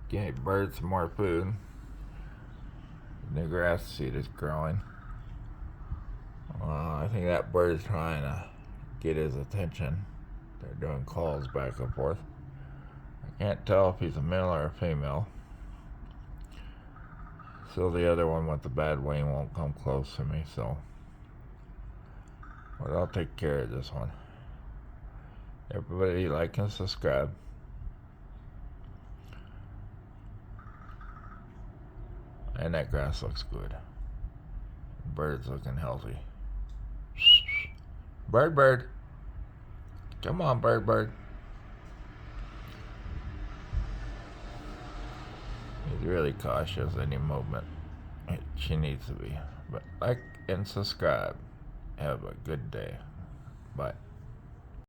Give birds some more food. The grass seed is growing. I think that bird is trying to get his attention. They're doing calls back and forth. I can't tell if he's a male or a female. So the other one with the bad wing won't come close to me, so. But I'll take care of this one. Everybody like and subscribe. And that grass looks good. Bird's looking healthy. Bird. Come on, bird. He's really cautious any movement. She needs to be. But like and subscribe. Have a good day. Bye.